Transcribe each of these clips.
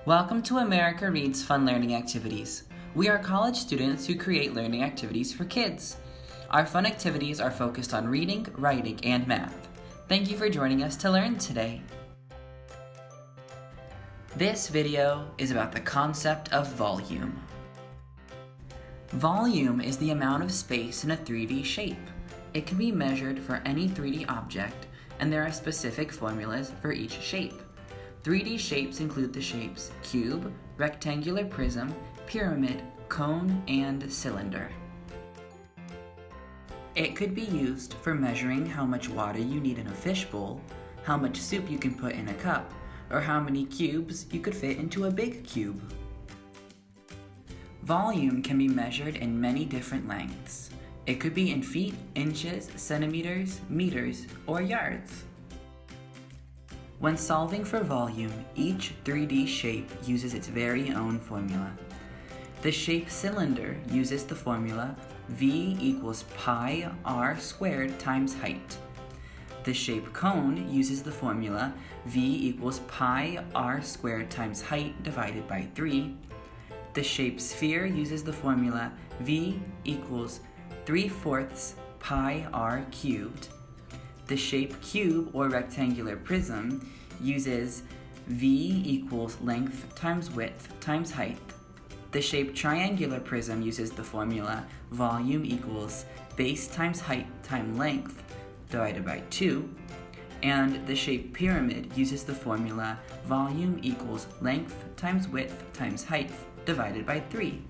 Welcome to America Reads Fun Learning Activities. We are college students who create learning activities for kids. Our fun activities are focused on reading, writing, and math. Thank you for joining us to learn today. This video is about the concept of volume. Volume is the amount of space in a 3D shape. It can be measured for any 3D object, and there are specific formulas for each shape. 3D shapes include the shapes cube, rectangular prism, pyramid, cone, and cylinder. It could be used for measuring how much water you need in a fishbowl, how much soup you can put in a cup, or how many cubes you could fit into a big cube. Volume can be measured in many different lengths. It could be in feet, inches, centimeters, meters, or yards. When solving for volume, each 3D shape uses its very own formula. The shape cylinder uses the formula V equals pi r squared times height. The shape cone uses the formula V equals pi r squared times height divided by 3. The shape sphere uses the formula V equals 3/4 pi r cubed. The shape cube or rectangular prism uses V equals length times width times height. The shape triangular prism uses the formula volume equals base times height times length divided by 2. And the shape pyramid uses the formula volume equals length times width times height divided by 3.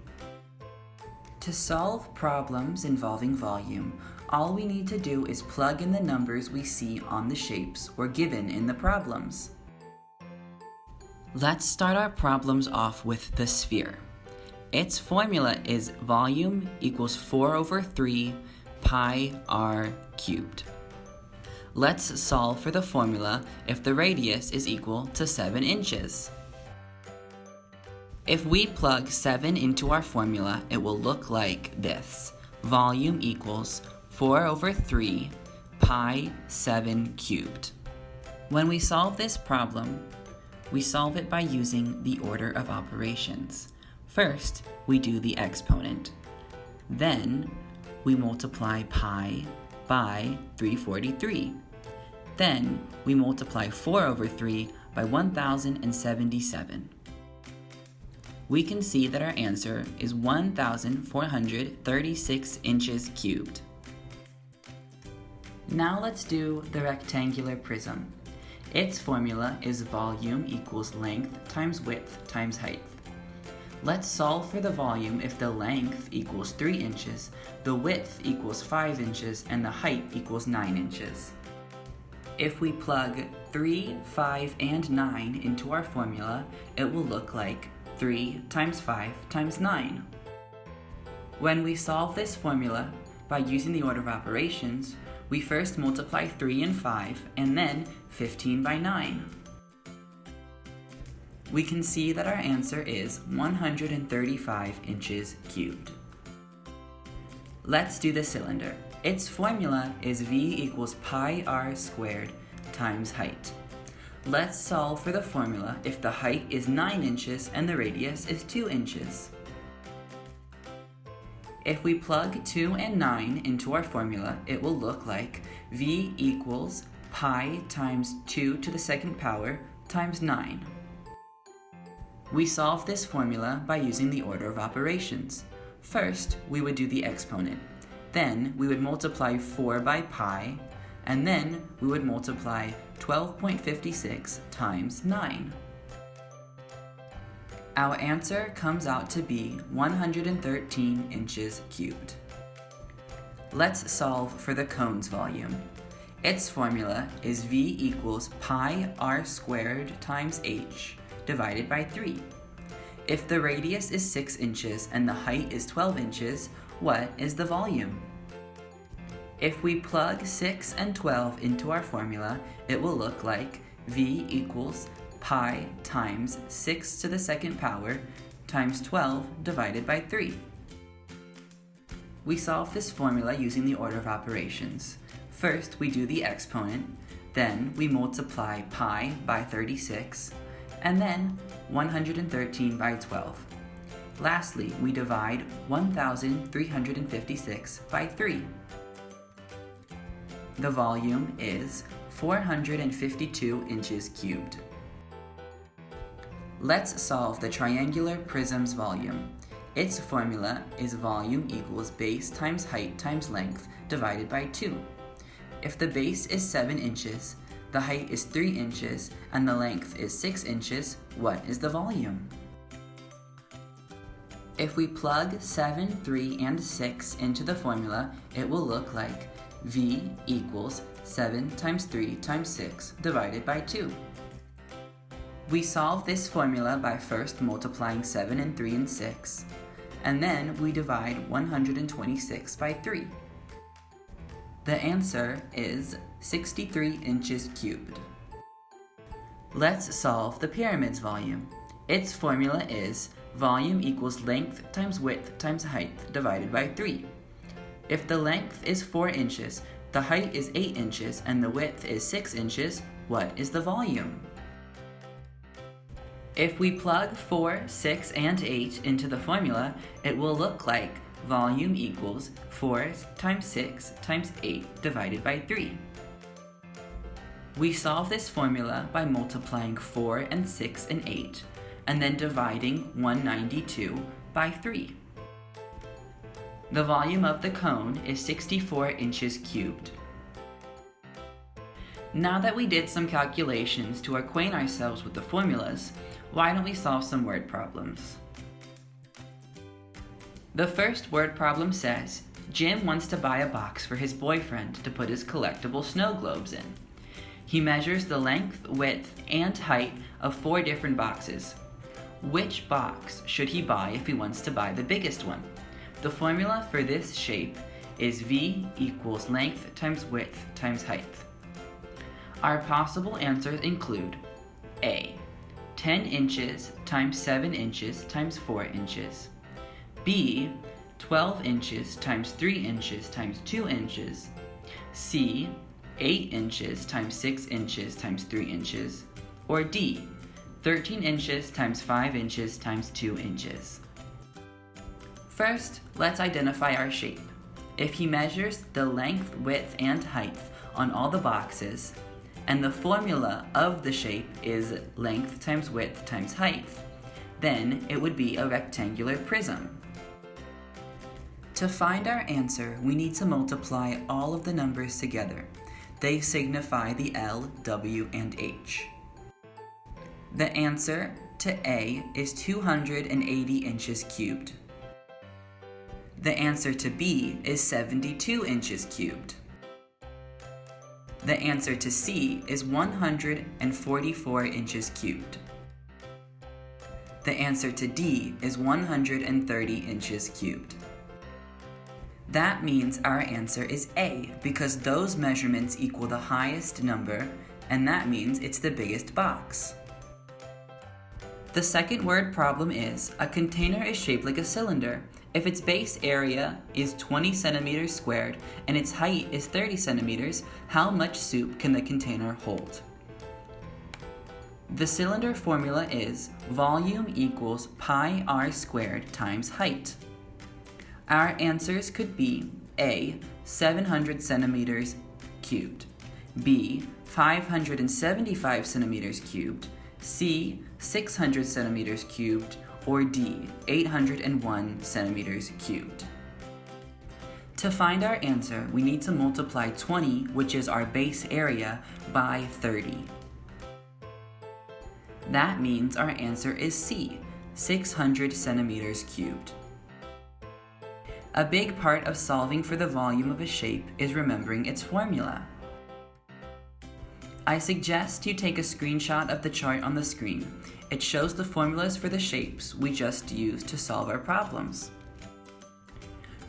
To solve problems involving volume, all we need to do is plug in the numbers we see on the shapes or given in the problems. Let's start our problems off with the sphere. Its formula is volume equals 4/3 pi r cubed. Let's solve for the formula if the radius is equal to 7 inches. If we plug 7 into our formula, it will look like this. Volume equals 4/3 pi 7 cubed. When we solve this problem, we solve it by using the order of operations. First, we do the exponent. Then, we multiply pi by 343. Then, we multiply 4/3 by 1077. We can see that our answer is 1,436 inches cubed. Now let's do the rectangular prism. Its formula is volume equals length times width times height. Let's solve for the volume if the length equals 3 inches, the width equals 5 inches, and the height equals 9 inches. If we plug 3, 5, and 9 into our formula, it will look like 3 times 5 times 9. When we solve this formula by using the order of operations, we first multiply 3 and 5, and then 15 by 9. We can see that our answer is 135 inches cubed. Let's do the cylinder. Its formula is V equals pi r squared times height. Let's solve for the formula if the height is 9 inches and the radius is 2 inches. If we plug 2 and 9 into our formula, it will look like V equals pi times 2 to the second power times 9. We solve this formula by using the order of operations. First, we would do the exponent. Then, we would multiply 4 by pi, and then we would multiply 12.56 times 9. Our answer comes out to be 113 inches cubed. Let's solve for the cone's volume. Its formula is V equals pi r squared times h divided by 3. If the radius is 6 inches and the height is 12 inches, what is the volume? If we plug 6 and 12 into our formula, it will look like V equals pi times 6 to the second power times 12 divided by 3. We solve this formula using the order of operations. First, we do the exponent, then we multiply pi by 36, and then 113 by 12. Lastly, we divide 1,356 by 3. The volume is 452 inches cubed. Let's solve the triangular prism's volume. Its formula is volume equals base times height times length divided by 2. If the base is 7 inches, the height is 3 inches, and the length is 6 inches, what is the volume? If we plug 7, 3, and 6 into the formula, it will look like V equals 7 times 3 times 6 divided by 2. We solve this formula by first multiplying 7 and 3 and 6, and then we divide 126 by 3. The answer is 63 inches cubed. Let's solve the pyramid's volume. Its formula is volume equals length times width times height divided by 3. If the length is 4 inches, the height is 8 inches, and the width is 6 inches, what is the volume? If we plug 4, 6, and 8 into the formula, it will look like volume equals 4 times 6 times 8 divided by 3. We solve this formula by multiplying 4 and 6 and 8, and then dividing 192 by 3. The volume of the cone is 64 inches cubed. Now that we did some calculations to acquaint ourselves with the formulas, why don't we solve some word problems? The first word problem says, Jim wants to buy a box for his boyfriend to put his collectible snow globes in. He measures the length, width, and height of 4 different boxes. Which box should he buy if he wants to buy the biggest one? The formula for this shape is V equals length times width times height. Our possible answers include A, 10 inches times 7 inches times 4 inches. B, 12 inches times 3 inches times 2 inches. C, 8 inches times 6 inches times 3 inches. Or D, 13 inches times 5 inches times 2 inches. First, let's identify our shape. If he measures the length, width, and height on all the boxes, and the formula of the shape is length times width times height, then it would be a rectangular prism. To find our answer, we need to multiply all of the numbers together. They signify the L, W, and H. The answer to A is 280 inches cubed. The answer to B is 72 inches cubed. The answer to C is 144 inches cubed. The answer to D is 130 inches cubed. That means our answer is A, because those measurements equal the highest number, and that means it's the biggest box. The second word problem is, a container is shaped like a cylinder. If its base area is 20 centimeters squared and its height is 30 centimeters, how much soup can the container hold? The cylinder formula is volume equals pi r squared times height. Our answers could be A, 700 centimeters cubed, B, 575 centimeters cubed, C, 600 centimeters cubed, or D, 801 centimeters cubed. To find our answer, we need to multiply 20, which is our base area, by 30. That means our answer is C, 600 centimeters cubed. A big part of solving for the volume of a shape is remembering its formula. I suggest you take a screenshot of the chart on the screen. It shows the formulas for the shapes we just used to solve our problems.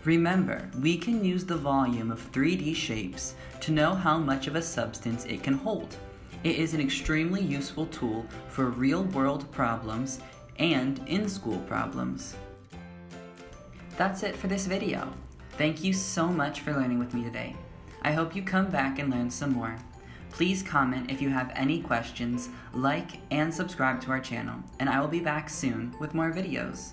Remember, we can use the volume of 3D shapes to know how much of a substance it can hold. It is an extremely useful tool for real-world problems and in-school problems. That's it for this video. Thank you so much for learning with me today. I hope you come back and learn some more. Please comment if you have any questions, like and subscribe to our channel, and I will be back soon with more videos.